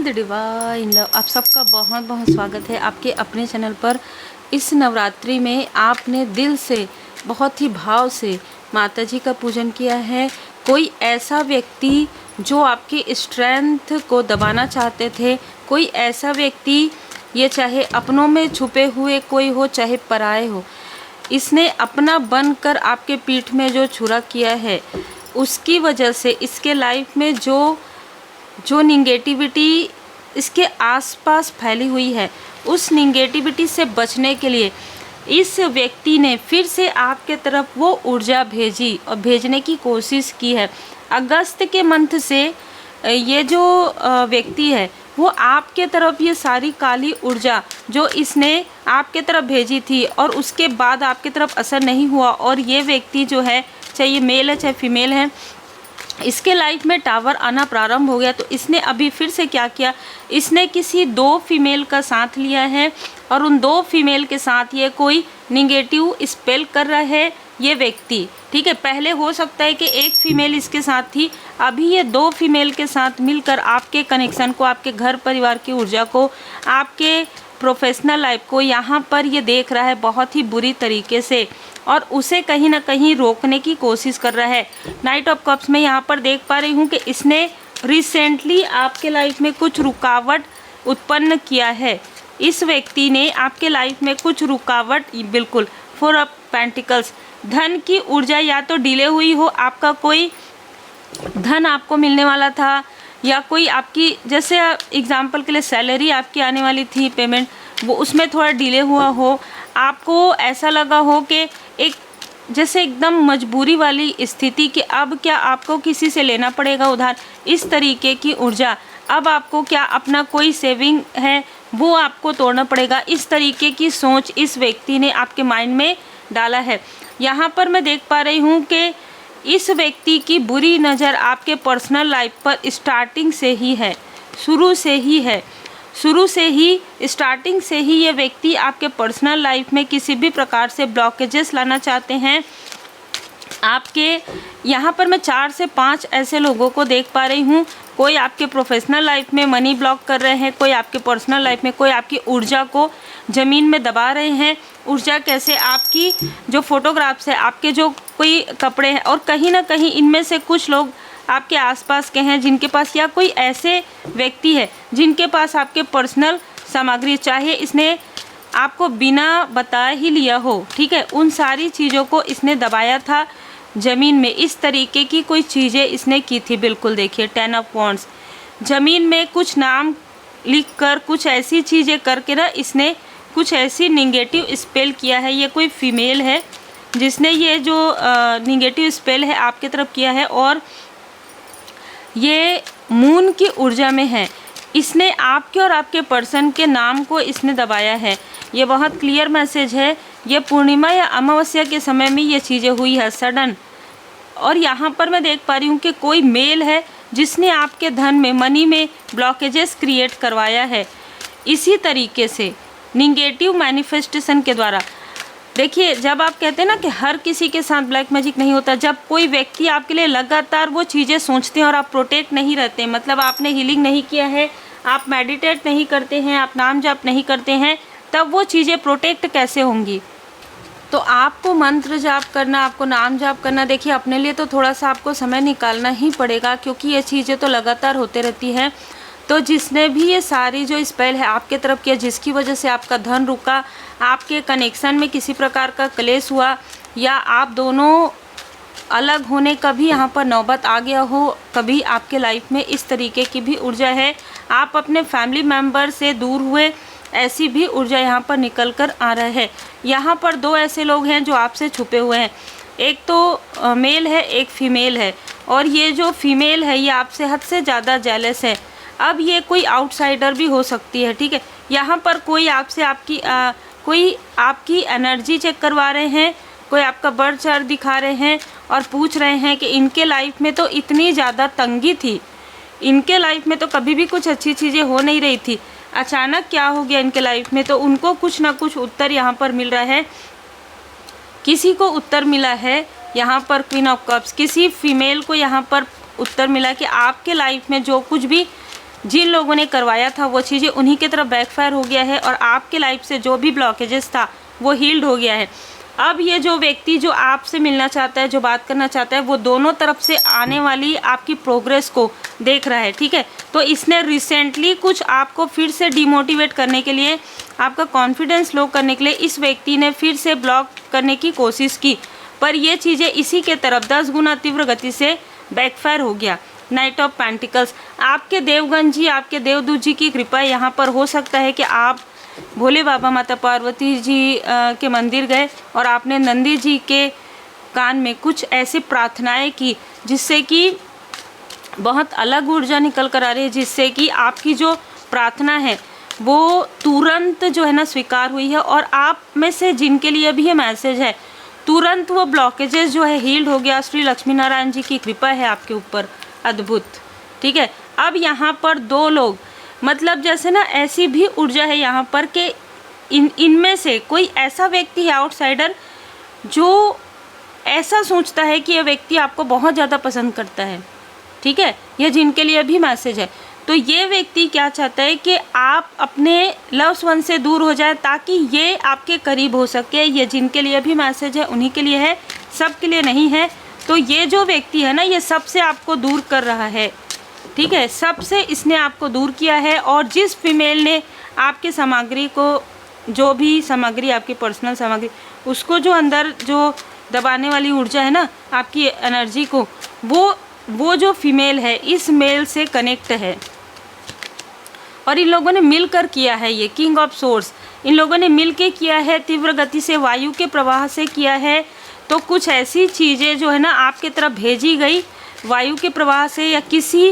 Feel the divine love. आप सबका बहुत बहुत स्वागत है आपके अपने चैनल पर। इस नवरात्रि में आपने दिल से बहुत ही भाव से माता जी का पूजन किया है। कोई ऐसा व्यक्ति जो आपकी स्ट्रेंथ को दबाना चाहते थे, कोई ऐसा व्यक्ति, ये चाहे अपनों में छुपे हुए कोई हो चाहे पराए हो, इसने अपना बनकर आपके पीठ में जो छुरा किया है, उसकी वजह से इसके लाइफ में जो निगेटिविटी इसके आसपास फैली हुई है, उस निगेटिविटी से बचने के लिए इस व्यक्ति ने फिर से आपके तरफ वो ऊर्जा भेजी और भेजने की कोशिश की है। अगस्त के मंथ से ये जो व्यक्ति है वो आपके तरफ ये सारी काली ऊर्जा जो इसने आपके तरफ भेजी थी और उसके बाद आपके तरफ असर नहीं हुआ, और ये व्यक्ति जो है, चाहे ये मेल है चाहे फीमेल है, इसके लाइफ में टावर आना प्रारंभ हो गया। तो इसने अभी फिर से क्या किया, इसने किसी 2 फीमेल का साथ लिया है और उन 2 फीमेल के साथ ये कोई निगेटिव स्पेल कर रहा है ये व्यक्ति। ठीक है, पहले हो सकता है कि 1 फीमेल इसके साथ थी, अभी ये 2 फीमेल के साथ मिलकर आपके कनेक्शन को, आपके घर परिवार की ऊर्जा को, आपके प्रोफेशनल लाइफ को यहाँ पर ये देख रहा है बहुत ही बुरी तरीके से, और उसे कहीं ना कहीं रोकने की कोशिश कर रहा है। नाइट ऑफ कप्स में यहाँ पर देख पा रही हूँ कि इसने रिसेंटली आपके लाइफ में कुछ रुकावट उत्पन्न किया है। इस व्यक्ति ने आपके लाइफ में कुछ रुकावट, बिल्कुल 4 ऑफ पेंटिकल्स, धन की ऊर्जा या तो डिले हुई हो, आपका कोई धन आपको मिलने वाला था, या कोई आपकी, जैसे एग्जाम्पल के लिए सैलरी आपकी आने वाली थी, पेमेंट, वो उसमें थोड़ा डिले हुआ हो, आपको ऐसा लगा हो कि एक जैसे एकदम मजबूरी वाली स्थिति कि अब क्या आपको किसी से लेना पड़ेगा उधार, इस तरीके की ऊर्जा। अब आपको क्या अपना कोई सेविंग है वो आपको तोड़ना पड़ेगा, इस तरीके की सोच इस व्यक्ति ने आपके माइंड में डाला है। यहाँ पर मैं देख पा रही हूँ कि इस व्यक्ति की बुरी नज़र आपके पर्सनल लाइफ पर स्टार्टिंग से ही है, शुरू से ही स्टार्टिंग से ही ये व्यक्ति आपके पर्सनल लाइफ में किसी भी प्रकार से ब्लॉकेजेस लाना चाहते हैं आपके। यहाँ पर मैं 4 से 5 ऐसे लोगों को देख पा रही हूँ। कोई आपके प्रोफेशनल लाइफ में मनी ब्लॉक कर रहे हैं, कोई आपके पर्सनल लाइफ में, कोई आपकी ऊर्जा को ज़मीन में दबा रहे हैं। ऊर्जा कैसे, आपकी जो फोटोग्राफ्स है, आपके जो कोई कपड़े हैं, और कहीं ना कहीं इनमें से कुछ लोग आपके आसपास के हैं जिनके पास, या कोई ऐसे व्यक्ति है जिनके पास आपके पर्सनल सामग्री, चाहे इसने आपको बिना बताए ही लिया हो, ठीक है, उन सारी चीज़ों को इसने दबाया था ज़मीन में। इस तरीके की कोई चीज़ें इसने की थी। बिल्कुल देखिए 10 ऑफ वॉन्ड्स, ज़मीन में कुछ नाम लिख कर, कुछ ऐसी चीज़ें करके ना इसने कुछ ऐसी निगेटिव स्पेल किया है। ये कोई फीमेल है जिसने ये जो निगेटिव स्पेल है आपके तरफ किया है, और ये मून की ऊर्जा में है। इसने आपके और आपके पर्सन के नाम को इसने दबाया है। ये बहुत क्लियर मैसेज है। ये पूर्णिमा या अमावस्या के समय में ये चीज़ें हुई है सडन। और यहाँ पर मैं देख पा रही हूँ कि कोई मेल है जिसने आपके धन में, मनी में ब्लॉकेजेस क्रिएट करवाया है इसी तरीके से, निगेटिव मैनिफेस्टेशन के द्वारा। देखिए, जब आप कहते हैं ना कि हर किसी के साथ ब्लैक मैजिक नहीं होता, जब कोई व्यक्ति आपके लिए लगातार वो चीज़ें सोचते हैं और आप प्रोटेक्ट नहीं रहते, मतलब आपने हीलिंग नहीं किया है, आप मेडिटेट नहीं करते हैं, आप नाम जाप नहीं करते हैं, तब वो चीज़ें प्रोटेक्ट कैसे होंगी। तो आपको मंत्र जाप करना, आपको नाम जाप करना, देखिए अपने लिए तो थोड़ा सा आपको समय निकालना ही पड़ेगा, क्योंकि ये चीज़ें तो लगातार होते रहती हैं। तो जिसने भी ये सारी जो स्पेल है आपके तरफ किया, जिसकी वजह से आपका धन रुका, आपके कनेक्शन में किसी प्रकार का क्लेश हुआ, या आप दोनों अलग होने का भी यहाँ पर नौबत आ गया हो, कभी आपके लाइफ में इस तरीके की भी ऊर्जा है, आप अपने फैमिली मेम्बर से दूर हुए, ऐसी भी ऊर्जा यहाँ पर निकल कर आ रहा है। यहाँ पर 2 ऐसे लोग हैं जो आपसे छुपे हुए हैं, एक तो मेल है, एक फीमेल है, और ये जो फीमेल है ये आपसे हद से ज़्यादा जेलस है। अब ये कोई आउटसाइडर भी हो सकती है, ठीक है। यहाँ पर कोई आपसे कोई आपकी एनर्जी चेक करवा रहे हैं, कोई आपका बर्थ चार्ट दिखा रहे हैं और पूछ रहे हैं कि इनके लाइफ में तो इतनी ज़्यादा तंगी थी, इनके लाइफ में तो कभी भी कुछ अच्छी चीज़ें हो नहीं रही थी, अचानक क्या हो गया इनके लाइफ में। तो उनको कुछ ना कुछ उत्तर यहाँ पर मिल रहा है। किसी को उत्तर मिला है यहाँ पर क्वीन ऑफ कप्स, किसी फीमेल को यहाँ पर उत्तर मिला कि आपके लाइफ में जो कुछ भी जिन लोगों ने करवाया था वो चीज़ें उन्हीं की तरफ बैकफायर हो गया है और आपके लाइफ से जो भी ब्लॉकेजेस था वो हील्ड हो गया है। अब ये जो व्यक्ति जो आपसे मिलना चाहता है, जो बात करना चाहता है, वो दोनों तरफ से आने वाली आपकी प्रोग्रेस को देख रहा है, ठीक है। तो इसने रिसेंटली कुछ आपको फिर से डिमोटिवेट करने के लिए, आपका कॉन्फिडेंस लो करने के लिए इस व्यक्ति ने फिर से ब्लॉक करने की कोशिश की, पर ये चीज़ें इसी के तरफ 10 गुना तीव्र गति से बैकफायर हो गया। नाइट ऑफ पेंटिकल्स, आपके देवगन जी, आपके देवदूत जी की कृपा यहाँ पर हो सकता है कि आप भोले बाबा माता पार्वती जी के मंदिर गए और आपने नंदी जी के कान में कुछ ऐसी प्रार्थनाएं की जिससे कि बहुत अलग ऊर्जा निकल कर आ रही है, जिससे कि आपकी जो प्रार्थना है वो तुरंत जो है ना स्वीकार हुई है। और आप में से जिनके लिए भी ये मैसेज है, तुरंत वो ब्लॉकेजेस जो है हील्ड हो गया। श्री लक्ष्मी नारायण जी की कृपा है आपके ऊपर, अद्भुत, ठीक है। अब यहाँ पर 2 लोग, मतलब जैसे ना ऐसी भी ऊर्जा है यहाँ पर कि इनमें से कोई ऐसा व्यक्ति है आउटसाइडर जो ऐसा सोचता है कि यह व्यक्ति आपको बहुत ज़्यादा पसंद करता है, ठीक है। ये जिनके लिए भी मैसेज है, तो ये व्यक्ति क्या चाहता है कि आप अपने लव्स वन से दूर हो जाए ताकि ये आपके करीब हो सके। ये जिनके लिए भी मैसेज है उन्हीं के लिए है, सबके लिए नहीं है। तो ये जो व्यक्ति है ना, ये सबसे आपको दूर कर रहा है, ठीक है, सबसे इसने आपको दूर किया है। और जिस फीमेल ने आपके सामग्री को, जो भी सामग्री आपकी पर्सनल सामग्री, उसको जो अंदर जो दबाने वाली ऊर्जा है ना आपकी एनर्जी को, वो जो फीमेल है इस मेल से कनेक्ट है और इन लोगों ने मिलकर किया है। ये किंग ऑफ सोर्स इन लोगों ने मिल के किया है, तीव्र गति से वायु के प्रवाह से किया है। तो कुछ ऐसी चीज़ें जो है ना आपके तरफ भेजी गई वायु के प्रवाह से या किसी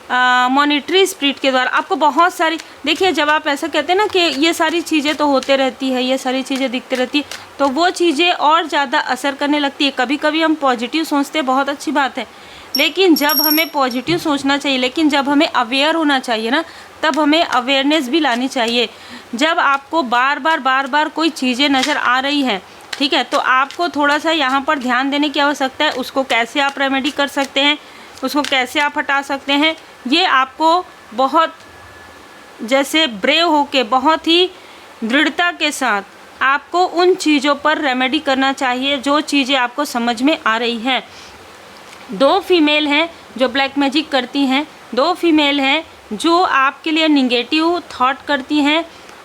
मॉनिटरी स्पिरिट के द्वारा। आपको बहुत सारी, देखिए जब आप ऐसा कहते हैं ना कि ये सारी चीज़ें तो होते रहती है, ये सारी चीज़ें दिखती रहती है, तो वो चीज़ें और ज़्यादा असर करने लगती है। कभी कभी हम पॉजिटिव सोचते हैं, बहुत अच्छी बात है, लेकिन जब हमें पॉजिटिव सोचना चाहिए, लेकिन जब हमें अवेयर होना चाहिए ना, तब हमें अवेयरनेस भी लानी चाहिए। जब आपको बार बार कोई चीज़ें नज़र आ रही हैं, ठीक है, तो आपको थोड़ा सा यहाँ पर ध्यान देने की आवश्यकता है। उसको कैसे आप रेमेडी कर सकते हैं, उसको कैसे आप हटा सकते हैं, ये आपको बहुत जैसे ब्रेव होके, बहुत ही दृढ़ता के साथ आपको उन चीज़ों पर रेमेडी करना चाहिए जो चीज़ें आपको समझ में आ रही हैं। 2 फीमेल हैं जो ब्लैक मैजिक करती हैं, 2 फीमेल हैं जो आपके लिए निगेटिव थॉट करती हैं,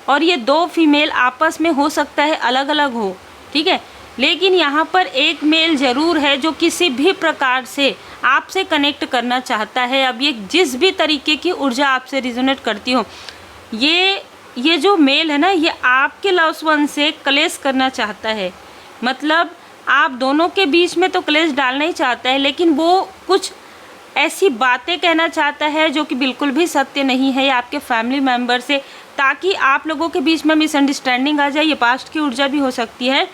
और ये 2 फीमेल आपस में हो सकता है अलग अलग हो, ठीक है, लेकिन यहाँ पर एक मेल ज़रूर है जो किसी भी प्रकार से आपसे कनेक्ट करना चाहता है। अब ये जिस भी तरीके की ऊर्जा आपसे रिजोनेट करती हो, ये जो मेल है ना, ये आपके लव्स वन से क्लेश करना चाहता है। मतलब आप दोनों के बीच में तो क्लेश डालना ही चाहता है, लेकिन वो कुछ ऐसी बातें कहना चाहता है जो कि बिल्कुल भी सत्य नहीं है, या आपके फैमिली मेम्बर से, ताकि आप लोगों के बीच में मिसअंडरस्टैंडिंग आ जाए। ये पास्ट की ऊर्जा भी हो सकती है।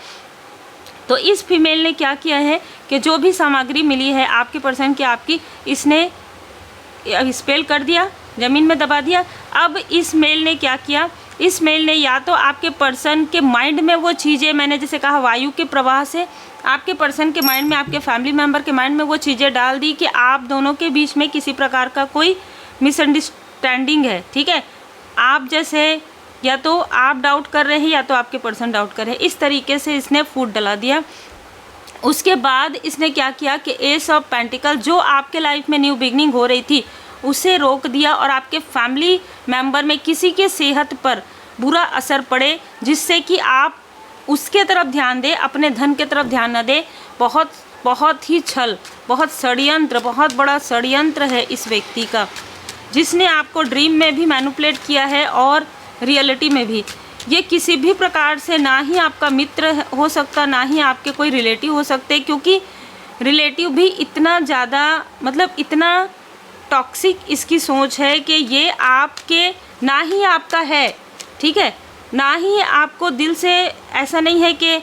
तो इस फीमेल ने क्या किया है कि जो भी सामग्री मिली है आपके पर्सन की, आपकी, इसने स्पेल कर दिया, ज़मीन में दबा दिया। अब इस मेल ने क्या किया, इस मेल ने या तो आपके पर्सन के माइंड में वो चीज़ें, मैंने जैसे कहा वायु के प्रवाह से आपके पर्सन के माइंड में, आपके फैमिली मेम्बर के माइंड में वो चीज़ें डाल दी कि आप दोनों के बीच में किसी प्रकार का कोई मिसअंडरस्टैंडिंग है, ठीक है। आप जैसे या तो आप डाउट कर रहे हैं या तो आपके पर्सन डाउट कर रहे हैं, इस तरीके से इसने फूट डला दिया। उसके बाद इसने क्या किया कि एस ऑफ पेंटिकल, जो आपके लाइफ में न्यू बिगनिंग हो रही थी, उसे रोक दिया और आपके फैमिली मेंबर में किसी के सेहत पर बुरा असर पड़े, जिससे कि आप उसके तरफ ध्यान दें, अपने धन के तरफ ध्यान न दें। बहुत ही छल, बहुत षड्यंत्र, बहुत बड़ा षड्यंत्र है इस व्यक्ति का, जिसने आपको ड्रीम में भी मैनिपुलेट किया है और रियलिटी में भी। ये किसी भी प्रकार से ना ही आपका मित्र हो सकता, ना ही आपके कोई रिलेटिव हो सकते, क्योंकि रिलेटिव भी इतना ज़्यादा, मतलब इतना टॉक्सिक इसकी सोच है कि ये आपके ना ही आपका है, ठीक है, ना ही आपको दिल से, ऐसा नहीं है कि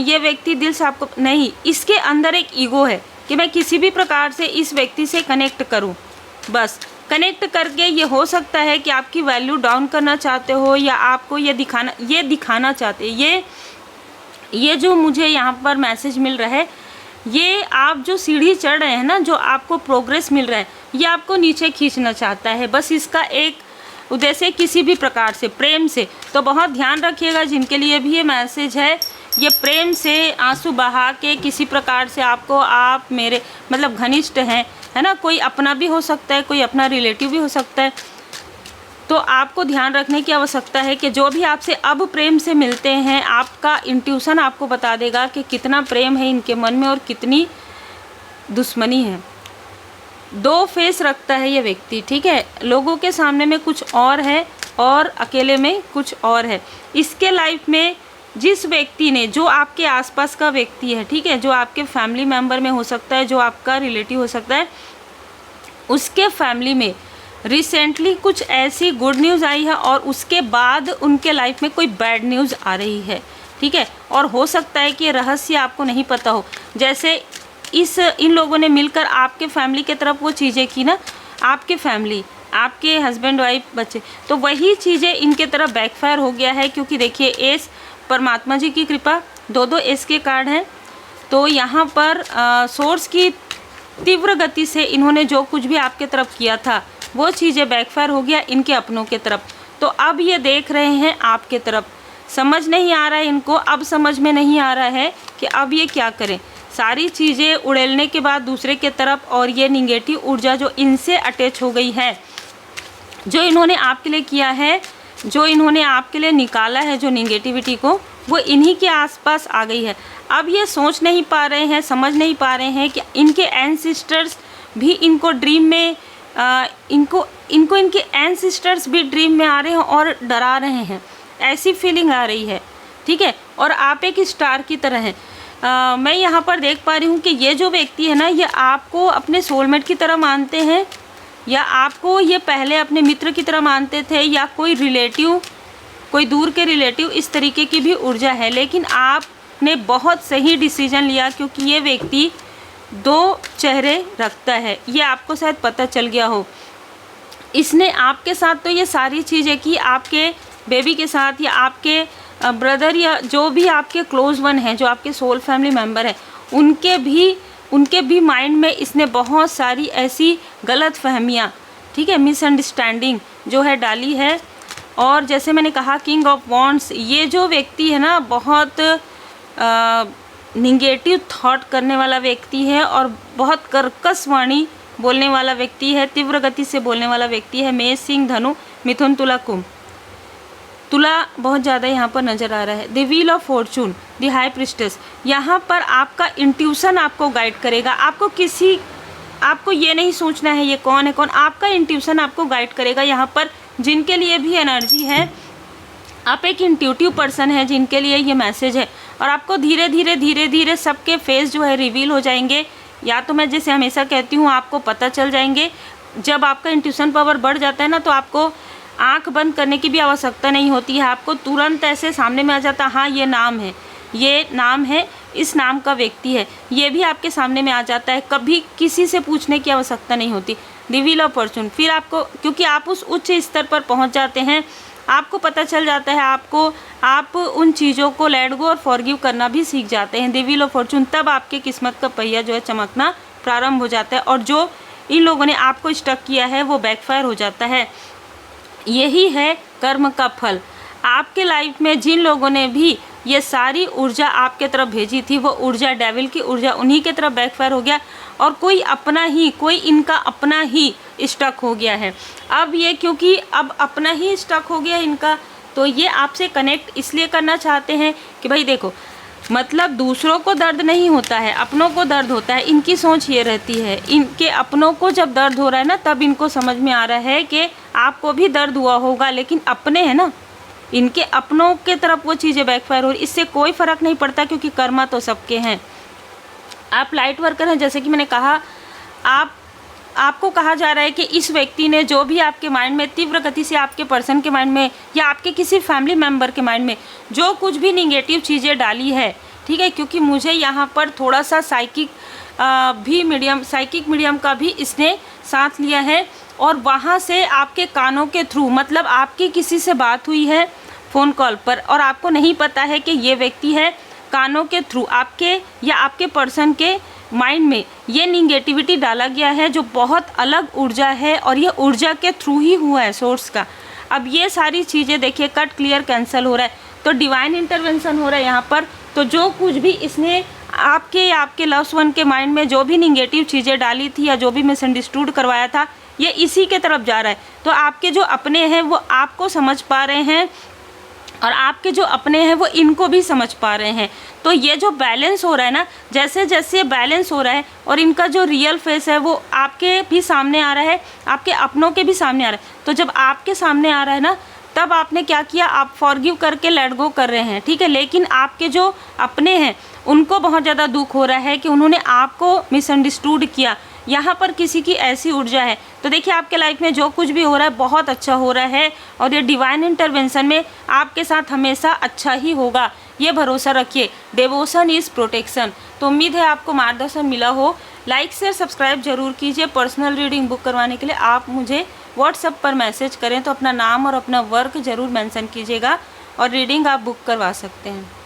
ये व्यक्ति दिल से आपको, नहीं, इसके अंदर एक ईगो है कि मैं किसी भी प्रकार से इस व्यक्ति से कनेक्ट करूं। बस कनेक्ट करके ये हो सकता है कि आपकी वैल्यू डाउन करना चाहते हो, या आपको ये दिखाना चाहते हैं। ये जो मुझे यहाँ पर मैसेज मिल रहा है, ये आप जो सीढ़ी चढ़ रहे हैं ना, जो आपको प्रोग्रेस मिल रहा है, ये आपको नीचे खींचना चाहता है, बस इसका एक उद्देश्य किसी भी प्रकार से प्रेम से। तो बहुत ध्यान रखिएगा जिनके लिए भी ये मैसेज है, ये प्रेम से आंसू बहा के किसी प्रकार से आपको, आप मेरे मतलब घनिष्ठ हैं, है ना, कोई अपना भी हो सकता है, कोई अपना रिलेटिव भी हो सकता है। तो आपको ध्यान रखने की आवश्यकता है कि जो भी आपसे अब प्रेम से मिलते हैं, आपका इंट्यूशन आपको बता देगा कि कितना प्रेम है इनके मन में और कितनी दुश्मनी है। दो फेस रखता है ये व्यक्ति, ठीक है, लोगों के सामने में कुछ और है और अकेले में कुछ और है। इसके लाइफ में जिस व्यक्ति ने, जो आपके आसपास का व्यक्ति है, ठीक है, जो आपके फैमिली मेम्बर में हो सकता है, जो आपका रिलेटिव हो सकता है, उसके फैमिली में रिसेंटली कुछ ऐसी गुड न्यूज़ आई है और उसके बाद उनके लाइफ में कोई बैड न्यूज़ आ रही है, ठीक है। और हो सकता है कि ये रहस्य आपको नहीं पता हो, जैसे इन लोगों ने मिलकर आपके फैमिली की तरफ वो चीज़ें की ना, आपके फैमिली, आपके हस्बैंड वाइफ बच्चे, तो वही चीज़ें इनके तरफ बैकफायर हो गया है। क्योंकि देखिए एस, परमात्मा जी की कृपा, दो एस के कार्ड हैं। तो यहाँ पर सोर्स की तीव्र गति से इन्होंने जो कुछ भी आपके तरफ किया था वो चीज़ें बैकफायर हो गया इनके अपनों के तरफ। तो अब ये देख रहे हैं आपके तरफ, समझ नहीं आ रहा है इनको, अब समझ में नहीं आ रहा है कि अब ये क्या करें। सारी चीज़ें उड़ेलने के बाद दूसरे के तरफ, और ये निगेटिव ऊर्जा जो इनसे अटैच हो गई है, जो इन्होंने आपके लिए किया है, जो इन्होंने आपके लिए निकाला है, जो निगेटिविटी को, वो इन्हीं के आसपास आ गई है। अब ये सोच नहीं पा रहे हैं, समझ नहीं पा रहे हैं कि इनके एंसेस्टर्स भी इनको ड्रीम में इनके एंसेस्टर्स भी ड्रीम में आ रहे हैं और डरा रहे हैं, ऐसी फीलिंग आ रही है, ठीक है। और आप एक स्टार की तरह हैं। मैं यहाँ पर देख पा रही हूँ कि ये जो व्यक्ति है ना, ये आपको अपने सोलमेट की तरह मानते हैं, या आपको ये पहले अपने मित्र की तरह मानते थे, या कोई रिलेटिव, कोई दूर के रिलेटिव, इस तरीके की भी ऊर्जा है। लेकिन आपने बहुत सही डिसीजन लिया, क्योंकि ये व्यक्ति दो चेहरे रखता है, ये आपको शायद पता चल गया हो। इसने आपके साथ तो ये सारी चीज़ें की, आपके बेबी के साथ, या आपके ब्रदर, या जो भी आपके क्लोज वन हैं, जो आपके सोल फैमिली मेम्बर हैं, उनके भी माइंड में इसने बहुत सारी ऐसी गलत फहमियाँ, ठीक है, मिसअंडरस्टैंडिंग जो है डाली है। और जैसे मैंने कहा, किंग ऑफ वॉन्ड्स, ये जो व्यक्ति है ना, बहुत निगेटिव थॉट करने वाला व्यक्ति है और बहुत कर्कश वाणी बोलने वाला व्यक्ति है, तीव्र गति से बोलने वाला व्यक्ति है। मेष, सिंह, धनु, मिथुन, तुला, कुंभ। तुला बहुत ज़्यादा यहाँ पर नज़र आ रहा है। The wheel of Fortune, the high priestess, यहाँ पर आपका इंट्यूशन आपको गाइड करेगा। आपको ये नहीं सोचना है ये कौन है कौन, आपका इंट्यूशन आपको गाइड करेगा। यहाँ पर जिनके लिए भी एनर्जी है, आप एक इंट्यूटिव पर्सन है जिनके लिए ये मैसेज है, और आपको धीरे धीरे सबके फेस जो है रिवील हो जाएंगे। या तो मैं जैसे हमेशा कहती हूँ, आपको पता चल जाएंगे। जब आपका इंट्यूशन पावर बढ़ जाता है ना, तो आपको आंख बंद करने की भी आवश्यकता नहीं होती है, आपको तुरंत ऐसे सामने में आ जाता है, हाँ ये नाम है, ये नाम है, इस नाम का व्यक्ति है, ये भी आपके सामने में आ जाता है। कभी किसी से पूछने की आवश्यकता नहीं होती। द व्हील ऑफ फॉर्चून, फिर आपको, क्योंकि आप उस उच्च स्तर पर पहुंच जाते हैं, आपको पता चल जाता है, आप उन चीज़ों को लेट गो और फॉरगिव करना भी सीख जाते हैं। द व्हील ऑफ फॉर्चून, तब आपके किस्मत का पहिया जो है चमकना प्रारंभ हो जाता है, और जो इन लोगों ने आपको स्टक किया है वो बैकफायर हो जाता है। यही है कर्म का फल। आपके लाइफ में जिन लोगों ने भी ये सारी ऊर्जा आपके तरफ भेजी थी, वो ऊर्जा, डेविल की ऊर्जा, उन्हीं के तरफ बैकफायर हो गया, और कोई इनका अपना ही स्टक हो गया है। अब ये, क्योंकि अब अपना ही स्टक हो गया इनका, तो ये आपसे कनेक्ट इसलिए करना चाहते हैं कि भाई देखो, मतलब दूसरों को दर्द नहीं होता है, अपनों को दर्द होता है। इनकी सोच ये रहती है, इनके अपनों को जब दर्द हो रहा है ना, तब इनको समझ में आ रहा है कि आपको भी दर्द हुआ होगा, लेकिन अपने हैं ना, इनके अपनों के तरफ वो चीज़ें बैकफायर हो रही। इससे कोई फ़र्क नहीं पड़ता, क्योंकि कर्मा तो सबके हैं। आप लाइट वर्कर हैं, जैसे कि मैंने कहा, आपको कहा जा रहा है कि इस व्यक्ति ने जो भी आपके माइंड में तीव्र गति से, आपके पर्सन के माइंड में, या आपके किसी फैमिली मेम्बर के माइंड में जो कुछ भी निगेटिव चीज़ें डाली है, ठीक है, क्योंकि मुझे यहाँ पर थोड़ा सा साइकिक मीडियम का भी इसने साथ लिया है, और वहाँ से आपके कानों के थ्रू, मतलब आपकी किसी से बात हुई है फ़ोन कॉल पर, और आपको नहीं पता है कि ये व्यक्ति है, कानों के थ्रू आपके या आपके पर्सन के माइंड में ये निगेटिविटी डाला गया है जो बहुत अलग ऊर्जा है और ये ऊर्जा के थ्रू ही हुआ है सोर्स का। अब ये सारी चीज़ें देखिए कट क्लियर कैंसिल हो रहा है, तो डिवाइन इंटरवेंशन हो रहा है यहाँ पर। तो जो कुछ भी इसने आपके या आपके लव्ड वन के माइंड में जो भी निगेटिव चीज़ें डाली थी या जो भी मिसअंडरस्टूड करवाया था, ये इसी के तरफ जा रहा है। तो आपके जो अपने हैं वो आपको समझ पा रहे हैं और आपके जो अपने हैं वो इनको भी समझ पा रहे हैं। तो ये जो बैलेंस हो रहा है ना, जैसे जैसे ये बैलेंस हो रहा है और इनका जो रियल फेस है वो आपके भी सामने आ रहा है, आपके अपनों के भी सामने आ रहा है। तो जब आपके सामने आ रहा है ना, तब आपने क्या किया, आप फॉरगिव करके लेट गो कर रहे हैं, ठीक है। लेकिन आपके जो अपने हैं उनको बहुत ज़्यादा दुख हो रहा है कि उन्होंने आपको मिसअंडरस्टूड किया। यहाँ पर किसी की ऐसी ऊर्जा है। तो देखिए आपके लाइफ में जो कुछ भी हो रहा है बहुत अच्छा हो रहा है और ये डिवाइन इंटरवेंशन में आपके साथ हमेशा अच्छा ही होगा, ये भरोसा रखिए। Devotion is protection. तो उम्मीद है आपको मार्गदर्शन मिला हो। लाइक शेयर सब्सक्राइब जरूर कीजिए। पर्सनल रीडिंग बुक करवाने के लिए आप मुझे व्हाट्सएप पर मैसेज करें तो अपना नाम और अपना वर्क ज़रूर मेंशन कीजिएगा और रीडिंग आप बुक करवा सकते हैं।